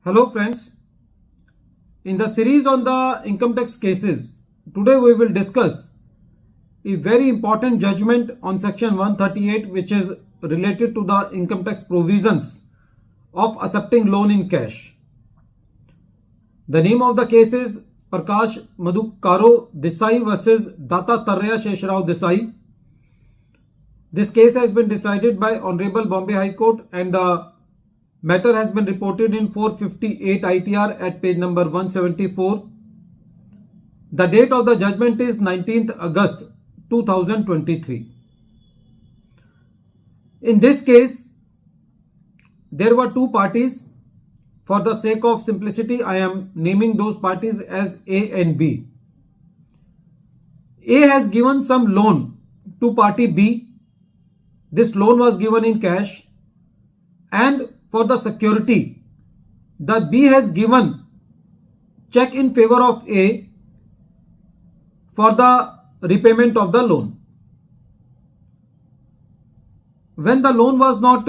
Hello friends, in the series on the income tax cases, today we will discuss a very important judgment on section 138 which is related to the income tax provisions of accepting loan in cash. The name of the case is Prakash MADHUKARRAO Desai versus DATTATRAYA Sheshrao Desai. This case has been decided by Honorable Bombay High Court and the matter has been reported in 458 ITR at page number 174. The date of the judgment is 19th August 2023. In this case, there were two parties. For the sake of simplicity, I am naming those parties as A and B. A has given some loan to party B. This loan was given in cash, and for the security, the B has given check in favor of A for the repayment of the loan. When the loan was not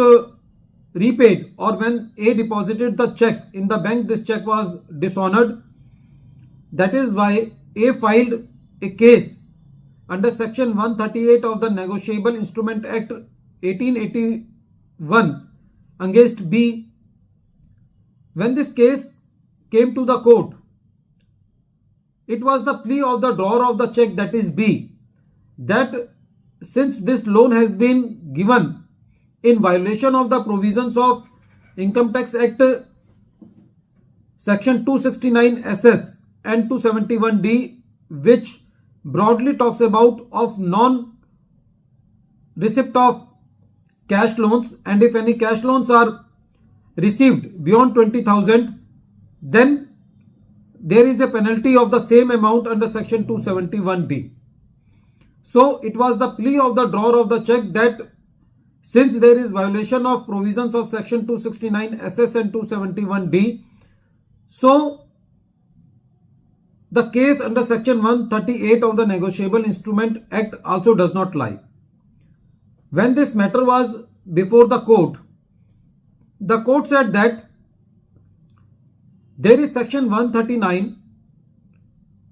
repaid, or when A deposited the check in the bank, this check was dishonored. That is why A filed a case under section 138 of the Negotiable Instrument Act 1881 against B. When this case came to the court, it was the plea of the drawer of the check, that is B, that since this loan has been given in violation of the provisions of Income Tax Act section 269 SS and 271D, which broadly talks about of non-receipt of cash loans, and if any cash loans are received beyond 20,000, then there is a penalty of the same amount under section 271D. So it was the plea of the drawer of the check that since there is violation of provisions of section 269 SS and 271D, so the case under section 138 of the Negotiable Instrument Act also does not lie. When this matter was before the court said that there is section 139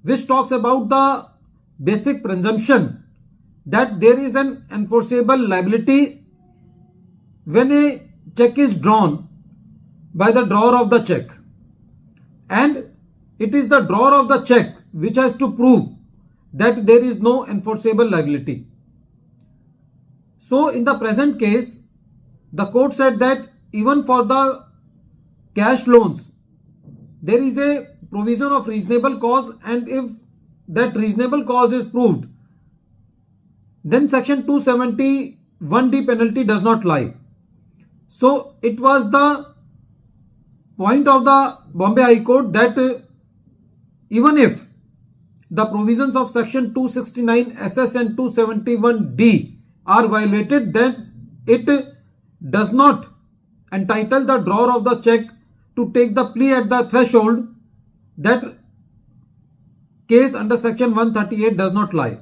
which talks about the basic presumption that there is an enforceable liability when a check is drawn by the drawer of the check, and it is the drawer of the check which has to prove that there is no enforceable liability. So in the present case, the court said that even for the cash loans, there is a provision of reasonable cause, and if that reasonable cause is proved, then section 271D penalty does not lie. So it was the point of the Bombay High Court that even if the provisions of section 269 SS and 271D are violated, then it does not entitle the drawer of the check to take the plea at the threshold. That case under section 138 does not lie.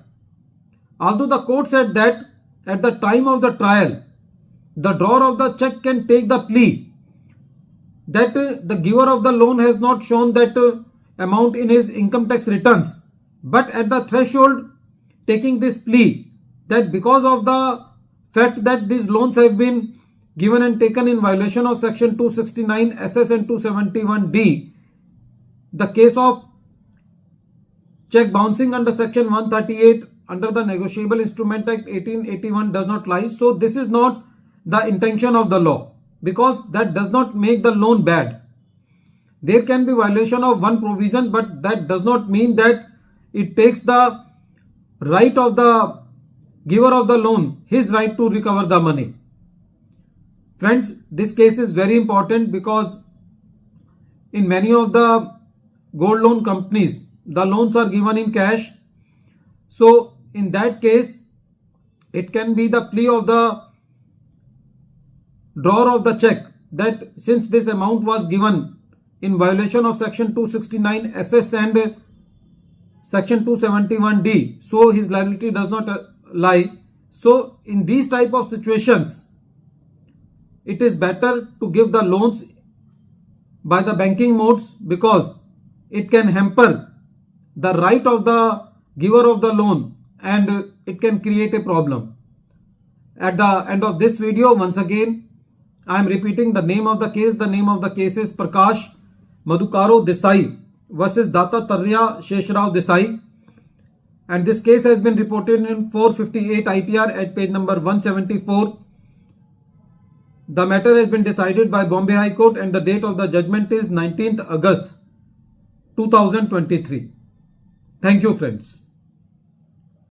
Although the court said that at the time of the trial, the drawer of the check can take the plea that the giver of the loan has not shown that amount in his income tax returns, but at the threshold taking this plea that because of the fact that these loans have been given and taken in violation of section 269 SS and 271D, the case of check bouncing under section 138 under the Negotiable Instrument Act 1881 does not lie. So this is not the intention of the law, because that does not make the loan bad. There can be violation of one provision, but that does not mean that it takes the right of the giver of the loan, his right to recover the money. Friends, this case is very important because in many of the gold loan companies, the loans are given in cash. So in that case, it can be the plea of the drawer of the check that since this amount was given in violation of section 269 SS and section 271D, so his liability does not lie. So in these type of situations, it is better to give the loans by the banking modes because it can hamper the right of the giver of the loan and it can create a problem. At the end of this video, once again, I am repeating the name of the case. The name of the case is Prakash MADHUKARRAO Desai versus DATTATRAYA Sheshrao Desai. And this case has been reported in 458 ITR at page number 174. The matter has been decided by Bombay High Court and the date of the judgment is 19th August 2023. Thank you, friends.